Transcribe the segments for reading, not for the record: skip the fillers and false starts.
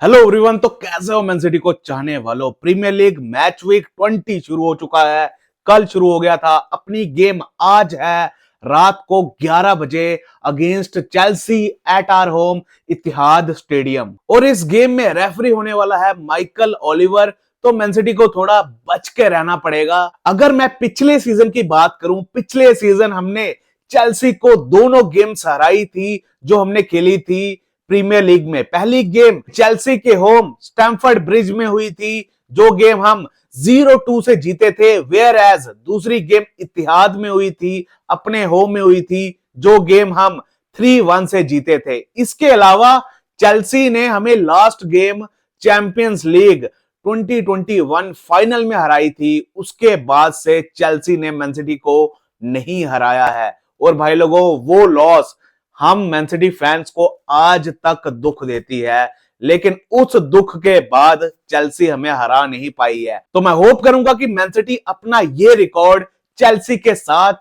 Hello everyone. तो कैसे हो मैन सिटी को चाहने वालों। प्रीमियर लीग मैच वीक 20 शुरू हो चुका है। कल शुरू हो गया था। अपनी गेम आज है रात को 11 बजे against Chelsea at our home Etihad stadium. और इस गेम में रेफरी होने वाला है माइकल ओलिवर। तो मैन सिटी को थोड़ा बच के रहना पड़ेगा। अगर मैं पिछले सीजन की बात करूं, पिछले सीजन हमने चेल्सी को दोनों गेम्स हराई थी जो हमने खेली थी प्रीमियर लीग में। पहली गेम चेल्सी के होम स्टैम्फर्ड ब्रिज में हुई थी, जो गेम हम 0-2 से जीते थे। वेयर एज दूसरी गेम इतिहाद में हुई थी, अपने होम में हुई थी, जो गेम हम 3-1 से जीते थे। इसके अलावा चेल्सी ने हमें last game champions league 2021 final में हराई थी। उसके बाद से चेल्सी ने मैन सिटी को नहीं हराया है। और भाई लोगों, वो लॉस हम मैन सिटी फैंस को आज तक दुख देती है, लेकिन उस दुख के बाद चेल्सी हमें हरा नहीं पाई है। तो मैं होप करूंगा कि मैन सिटी अपना ये रिकॉर्ड चेल्सी के साथ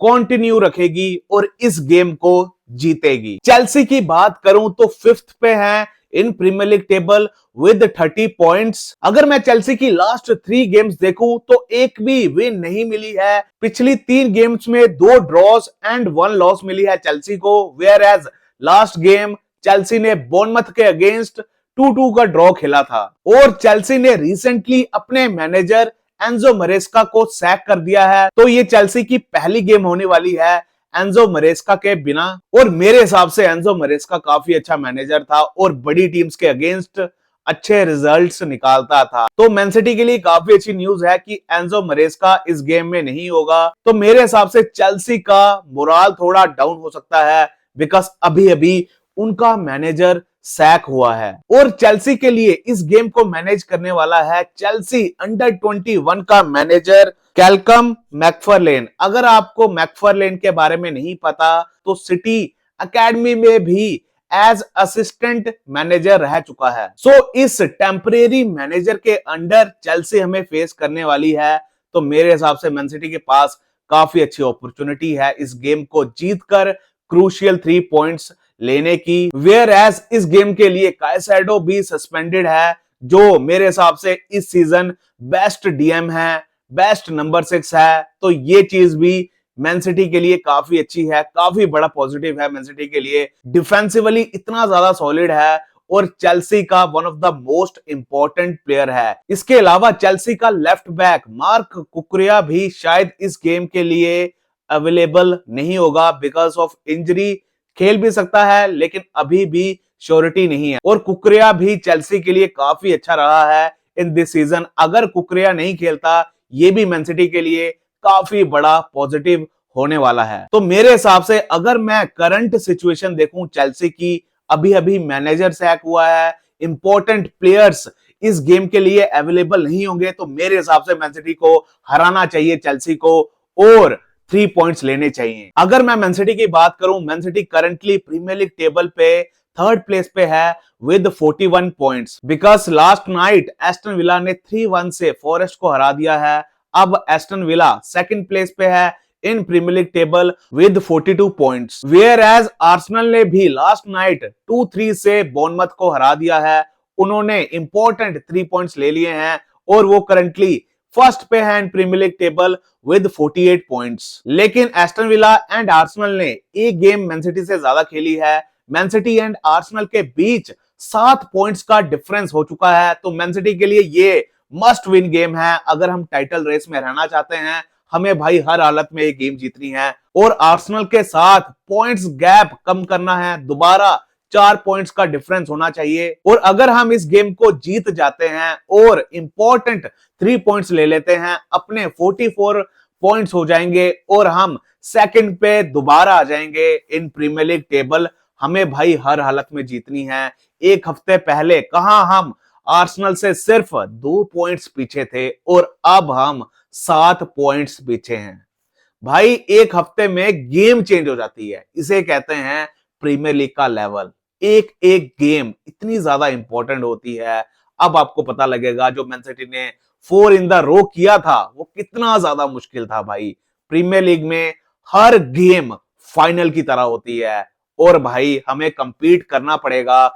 कंटिन्यू रखेगी और इस गेम को जीतेगी। चेल्सी की बात करूं तो 5th पे है in premier league table with 30 points. अगर मैं चेल्सी की लास्ट 3 गेम्स देखूं तो एक भी विन नहीं मिली है। पिछली 3 गेम्स में 2 ड्रॉज एंड 1 लॉस मिली है चेल्सी को। Whereas last game Chelsea ने बोर्नमथ के अगेंस्ट 2-2 का ड्रॉ खेला था। और चेल्सी ने रिसेंटली अपने मैनेजर एंजो मरेस्का को सैक कर दिया है। तो ये चेल्सी की पहली गेम होने वाली है एंजो मरेस्का के बिना। और मेरे हिसाब से एंजो मरेस्का काफी अच्छा मैनेजर था और बड़ी टीम्स के अगेंस्ट अच्छे रिजल्ट्स निकालता था। तो मैन सिटी के लिए काफी अच्छी न्यूज है कि एंजो मरेस्का इस गेम में नहीं होगा। तो मेरे हिसाब से चेल्सी का मोराल थोड़ा डाउन हो सकता है, बिकॉज अभी अभी उनका मैनेजर सैक हुआ है। और चेल्सी के लिए इस गेम को मैनेज करने वाला है चेल्सी अंडर 21 का मैनेजर कैल्कम मैकफरलेन। अगर आपको मैकफरलेन के बारे में नहीं पता तो सिटी अकेडमी में भी एज असिस्टेंट मैनेजर रह चुका है। सो इस टेम्परेरी मैनेजर के अंडर चेल्सी हमें फेस करने वाली है। तो मेरे हिसाब से मैन सिटी के पास काफी अच्छी अपॉर्चुनिटी है इस गेम को जीतकर क्रूशियल 3 पॉइंट्स लेने की। वेयर एज इस गेम के लिए कायसेडो भी सस्पेंडेड है, जो मेरे हिसाब से इस सीजन बेस्ट डीएम है, बेस्ट नंबर 6 है। तो ये चीज भी मैन सिटी के लिए काफी अच्छी है, काफी बड़ा पॉजिटिव है मैन सिटी के लिए। डिफेंसिवली इतना ज्यादा सॉलिड है और चेल्सी का one of the most important player है। इसके अलावा चेल्सी का लेफ्ट बैक मार्क कुकरिया भी शायद इस गेम के लिए अवेलेबल नहीं होगा बिकॉज ऑफ इंजरी। खेल भी सकता है लेकिन अभी भी श्योरिटी नहीं है। और कुकरिया भी चेल्सी के लिए काफी अच्छा रहा है इन दिस सीजन। अगर कुकरिया नहीं खेलता, ये भी मैन सिटी के लिए काफी बड़ा पॉजिटिव होने वाला है। तो मेरे हिसाब से अगर मैं करंट सिचुएशन देखूं चेल्सी की, अभी अभी मैनेजर सैक हुआ है, इंपॉर्टेंट प्लेयर्स इस गेम के लिए अवेलेबल नहीं होंगे, तो मेरे हिसाब से मैन सिटी को हराना चाहिए चेल्सी को और 3 पॉइंट्स लेने चाहिए। अगर मैं मैन सिटी की बात करूं, Man City currently Premier league table पे 3rd प्लेस पे है with 41 points. Because last night Aston Villa ने 3-1 से फॉरेस्ट को हरा दिया है। अब एस्टन विला 2nd प्लेस पे है in premier league table with 42 points. Whereas Arsenal ने भी लास्ट नाइट 2-3 से बोर्नमथ को हरा दिया है। उन्होंने इंपॉर्टेंट 3 पॉइंट्स ले लिए हैं और वो करंटली फर्स्ट पे है in premier league table with 48 points. लेकिन एस्टन विला एंड आर्सेनल ने एक गेम मैन सिटी से ज्यादा खेली है। मैन सिटी एंड आर्सेनल के बीच 7 पॉइंट्स का डिफरेंस हो चुका है। तो मैन सिटी के लिए ये मस्ट विन गेम है। अगर हम टाइटल रेस में रहना चाहते हैं, हमें भाई हर हालत में ये गेम जीतनी है और आर्सेनल के साथ पॉइंट्स गैप कम करना है। दोबारा 4 पॉइंट्स का डिफरेंस होना चाहिए। और अगर हम इस गेम को जीत जाते हैं और इंपॉर्टेंट 3 पॉइंट्स ले लेते हैं, अपने 44 पॉइंट्स हो जाएंगे और हम 2nd पे दोबारा आ जाएंगे इन प्रीमियर लीग टेबल। हमें भाई हर हालत में जीतनी है। एक हफ्ते पहले कहां हम आर्सेनल से सिर्फ 2 पॉइंट्स पीछे थे और अब हम 7 पॉइंट्स पीछे हैं। भाई एक हफ्ते में गेम चेंज हो जाती है। इसे कहते हैं प्रीमियर लीग का लेवल। एक एक गेम इतनी ज्यादा इंपॉर्टेंट होती है। अब आपको पता लगेगा जो मैन सिटी ने 4 इन द रो किया था वो कितना ज्यादा मुश्किल था। भाई प्रीमियर लीग में हर गेम फाइनल की तरह होती है और भाई हमें कंपीट करना पड़ेगा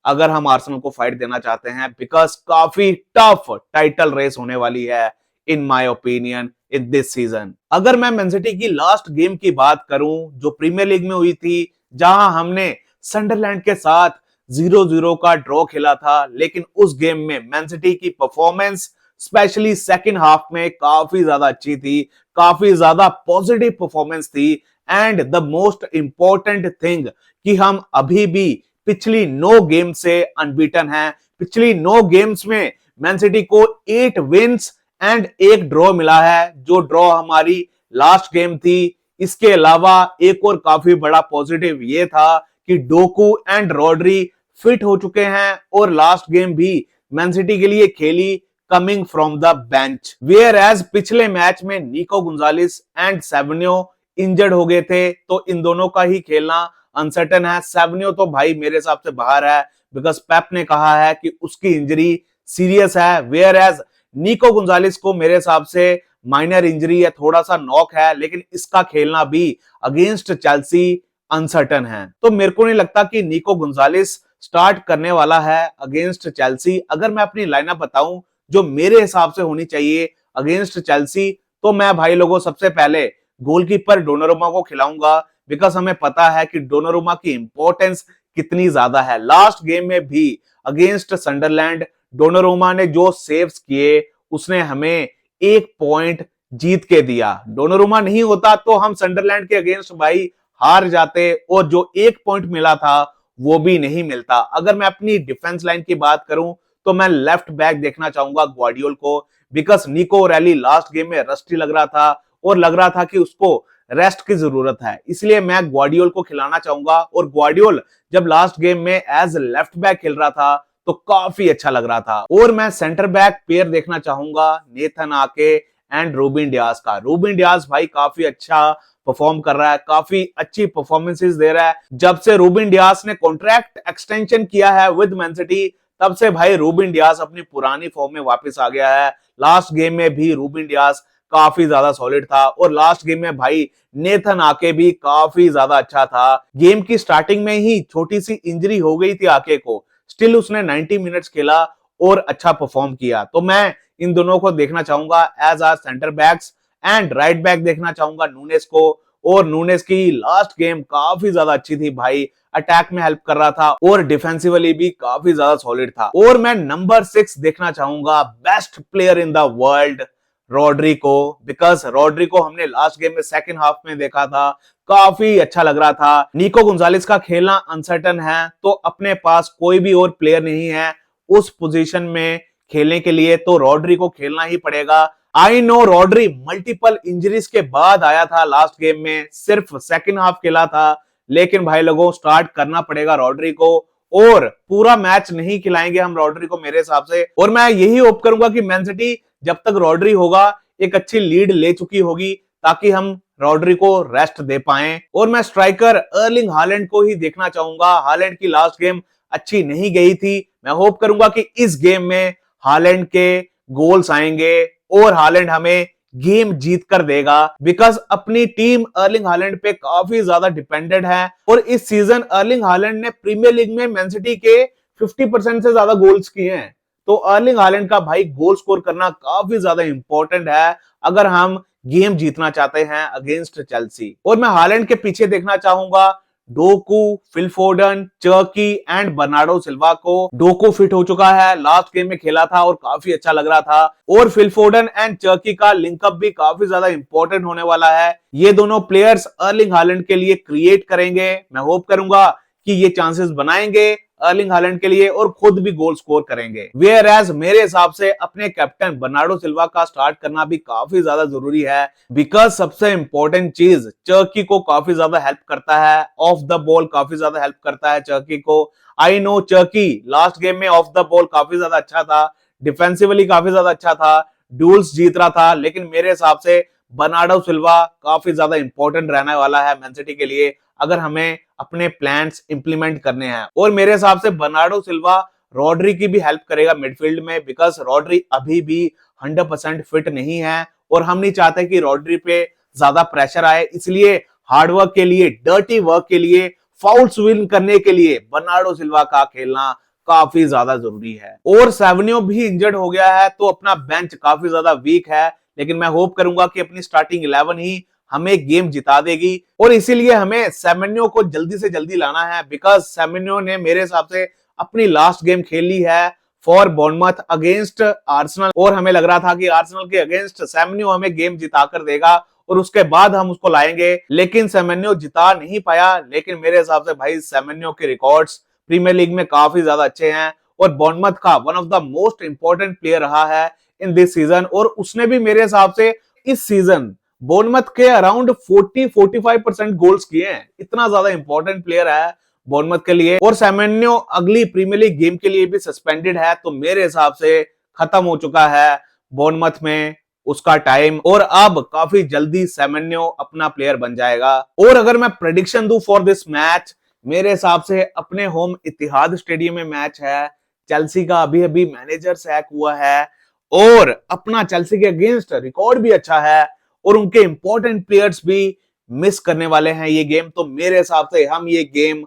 अगर हम आर्सेनल को फाइट देना चाहते हैं, बिकॉज काफी टफ टाइटल रेस होने वाली है in my opinion in this season. अगर मैं मैन सिटी की लास्ट गेम की बात करूं जो प्रीमियर लीग में हुई थी, जहां हमने सनडरलैंड के साथ 0-0 का ड्रॉ खेला था, लेकिन उस गेम में मैन सिटी की परफॉर्मेंस स्पेशली सेकंड हाफ में काफी ज्यादा अच्छी थी, काफी ज्यादा पॉजिटिव परफॉर्मेंस थी। And the most important thing कि हम अभी भी पिछली 9 गेम से अनबीटन हैं। पिछली 9 गेम्स में मैन सिटी को 8 विन्स एंड 1 ड्रॉ मिला है, जो ड्रॉ हमारी लास्ट गेम थी। इसके अलावा एक और काफी बड़ा पॉजिटिव ये था कि डोकू एंड रॉड्री फिट हो चुके हैं और लास्ट गेम भी मैन सिटी के लिए खेली coming from the bench. Whereas पिछले मैच में निको गुंजालिस एंड सेवन्यो इंजर्ड हो गए थे, तो इन दोनों का ही खेलना अनसर्टन है। सेवन्यो तो भाई मेरे हिसाब से बाहर है, बिकॉज पेप ने कहा है कि उसकी इंजरी सीरियस है। वेयर एज निको गुंजालिस को मेरे हिसाब से माइनर इंजरी है, थोड़ा सा नॉक है, लेकिन इसका खेलना भी अगेंस्ट चेल्सी अनसर्टन है। तो मेरे को नहीं लगता कि निको गुंजालिस स्टार्ट करने वाला है अगेंस्ट चेल्सी। अगर मैं अपनी लाइनअप बताऊं जो मेरे हिसाब से होनी चाहिए अगेंस्ट चेल्सी, तो मैं भाई लोगों सबसे पहले गोलकीपर डोनारुमा को खिलाऊंगा, बिकॉज हमें पता है कि डोनारुमा की इंपॉर्टेंस कितनी ज्यादा है। लास्ट गेम में भी अगेंस्ट सनडरलैंड डोनारुमा ने जो सेव्स किए, उसने हमें 1 पॉइंट जीत के दिया। डोनारुमा नहीं होता तो हम सनडरलैंड के अगेंस्ट भाई हार जाते, और जो 1 पॉइंट मिला था वो भी नहीं मिलता। अगर मैं अपनी डिफेंस लाइन की बात करूं तो मैं लेफ्ट बैक देखना चाहूंगा ग्वार्डियोल को, बिकॉज निको रैली लास्ट गेम में रस्टी लग रहा था और लग रहा था कि उसको रेस्ट की जरूरत है, इसलिए मैं ग्वार्डियोल को खिलाना चाहूंगा। और ग्वार्डियोल जब लास्ट गेम में एज लेफ्ट बैक खेल रहा था तो काफी अच्छा लग रहा था। और मैं सेंटर बैक पेयर देखना चाहूंगा नेथन आके एंड रूबिन डियास का। रूबिन डियास भाई काफी अच्छा परफॉर्म कर रहा है, काफी अच्छी परफॉर्मेंसेस दे रहा है। जब से रूबिन डियास ने कॉन्ट्रैक्ट एक्सटेंशन किया है विद मैन सिटी, तब से भाई रूबिन डियास अपनी पुरानी फॉर्म में वापस आ गया है। लास्ट गेम में भी रूबिन डियास काफी ज्यादा सॉलिड था, और लास्ट गेम में भाई नेथन आके भी काफी ज्यादा अच्छा था। गेम की स्टार्टिंग में ही छोटी सी इंजरी हो गई थी आके को, स्टिल उसने 90 मिनट्स खेला और अच्छा परफॉर्म किया। तो मैं इन दोनों को देखना चाहूंगा as our centre backs. And right back देखना चाहूंगा नूनेस को, और नूनेस की लास्ट गेम काफी ज्यादा अच्छी थी भाई, अटैक में हेल्प कर रहा था और डिफेंसिवली भी काफी ज्यादा सॉलिड था। और मैं नंबर 6 देखना चाहूंगा best player in the world Rodri को, बिकॉज रॉड्री को हमने लास्ट गेम में सेकंड हाफ में देखा था, काफी अच्छा लग रहा था। निको गुंजालिस का खेलना अनसर्टन है, तो अपने पास कोई भी और प्लेयर नहीं है उस पोजीशन में खेलने के लिए, तो रॉड्री को खेलना ही पड़ेगा। I know Rodri multiple injuries के बाद आया था लास्ट गेम में, सिर्फ सेकंड हाफ खेला था, लेकिन भाई लोगों स्टार्ट करना पड़ेगा रॉड्री को, और पूरा मैच नहीं खिलाएंगे हम रॉड्री को मेरे हिसाब से। और मैं यही होप करूंगा कि मैन सिटी जब तक रॉड्री होगा एक अच्छी लीड ले चुकी होगी, ताकि हम रॉड्री को रेस्ट दे पाएं। और मैं स्ट्राइकर अर्लिंग हालैंड को ही देखना चाहूंगा। हालैंड की लास्ट गेम अच्छी नहीं गई थी, मैं होप करूंगा कि इस गेम में हालैंड के गोल्स आएंगे और हालैंड हमें गेम जीत कर देगा, बिकॉज अपनी टीम अर्लिंग हालैंड पे काफी ज्यादा डिपेंडेंट है। और इस सीजन अर्लिंग हालैंड ने प्रीमियर लीग में मैन सिटी के 50% से ज्यादा गोल्स किए हैं, तो अर्लिंग हालैंड का भाई गोल स्कोर करना काफी ज्यादा इंपॉर्टेंट है अगर हम गेम जीतना चाहते हैं अगेंस्ट चेल्सी। और मैं हालैंड के पीछे देखना चाहूंगा Doku, Phil Foden, Cherki and Bernardo Silva को। डोकू फिट हो चुका है, लास्ट गेम में खेला था और काफी अच्छा लग रहा था, और फिल फोर्डन एंड चर्की का लिंकअप भी काफी ज्यादा इंपॉर्टेंट होने वाला है। ये दोनों प्लेयर्स अर्लिंग हालैंड के लिए क्रिएट करेंगे, मैं होप करूंगा कि ये चांसेस बनाएंगे अर्लिंग हालैंड के लिए और खुद भी गोल स्कोर करेंगे। वेयर एज मेरे हिसाब से अपने कैप्टन बर्नार्डो सिल्वा का स्टार्ट करना भी काफी ज्यादा जरूरी है, बिकॉज सबसे इंपॉर्टेंट चीज चर्की को काफी ज्यादा हेल्प करता है, ऑफ द बॉल काफी ज्यादा हेल्प करता है चर्की को। आई नो चर्की लास्ट गेम में ऑफ द बॉल काफी ज्यादा अच्छा था, डिफेंसिवली काफी ज्यादा अच्छा था, ड्यूल्स जीत रहा था, लेकिन मेरे हिसाब से बर्नार्डो सिल्वा काफी ज्यादा इंपॉर्टेंट रहने वाला है मैन सिटी के लिए, अगर हमें अपने प्लान्स इंप्लीमेंट करने हैं। और मेरे हिसाब से बर्नार्डो सिल्वा रॉड्री की भी हेल्प करेगा मिडफील्ड में, बिकॉज रॉड्री अभी भी 100% फिट नहीं है और हम नहीं चाहते कि रॉड्री पे ज्यादा प्रेशर आए, इसलिए हार्डवर्क के लिए, डर्टी वर्क के लिए, फाउल्स विन करने के लिए बर्नार्डो सिल्वा का खेलना काफी ज्यादा जरूरी है। और सेवन्यो भी इंजर्ड हो गया है तो अपना बेंच काफी ज्यादा वीक है, लेकिन मैं होप करूंगा कि अपनी स्टार्टिंग 11 ही हमें गेम जिता देगी। और इसीलिए हमें सेमेन्यो को जल्दी से जल्दी लाना है, बिकॉज सेमेन्यो ने मेरे हिसाब से अपनी लास्ट गेम खेली है फॉर बॉर्नमथ अगेंस्ट आर्सेनल, और हमें लग रहा था कि आर्सेनल के अगेंस्ट सेमेन्यो हमें गेम जिता कर देगा और उसके बाद हम उसको लाएंगे, लेकिन सेमेन्यो जिता नहीं पाया। लेकिन मेरे हिसाब से भाई सेमेन्यो के रिकॉर्ड्स प्रीमियर लीग में काफी ज्यादा अच्छे हैं और बॉर्नमथ का one of the most important player रहा है इन दिस सीजन, और उसने भी मेरे हिसाब से इस सीजन बॉर्नमथ के अराउंड 40-45% गोल्स किए हैं। इतना ज्यादा इंपॉर्टेंट प्लेयर है बॉर्नमथ के लिए। और सेमेन्यो अगली प्रीमियर लीग गेम के लिए भी सस्पेंडेड है, तो मेरे हिसाब से खत्म हो चुका है बॉर्नमथ में उसका टाइम, और अब काफी जल्दी सेमेन्यो अपना प्लेयर बन जाएगा। और अगर मैं प्रेडिक्शन दूं फॉर दिस मैच, मेरे हिसाब से अपने होम इतिहाद स्टेडियम में मैच है, चेल्सी का अभी अभी मैनेजर सैक हुआ है और अपना चेल्सी के अगेंस्ट रिकॉर्ड भी अच्छा है और उनके इंपॉर्टेंट प्लेयर्स भी मिस करने वाले हैं ये गेम, तो मेरे हिसाब से हम ये गेम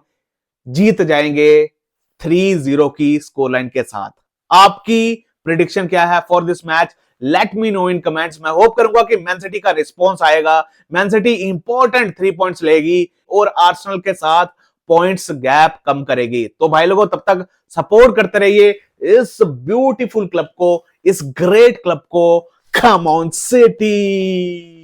जीत जाएंगे 3-0 की स्कोर लाइन के साथ। आपकी प्रिडिक्शन क्या है for this match? Let me know in comments. मैं होप करूंगा कि मैन सिटी का रिस्पॉन्स आएगा, मैन सिटी इंपॉर्टेंट 3 पॉइंट्स लेगी और आर्सेनल के साथ पॉइंट्स गैप कम करेगी। तो भाई लोगों, तब तक सपोर्ट करते रहिए इस ब्यूटीफुल क्लब को, इस ग्रेट क्लब को। Come on city.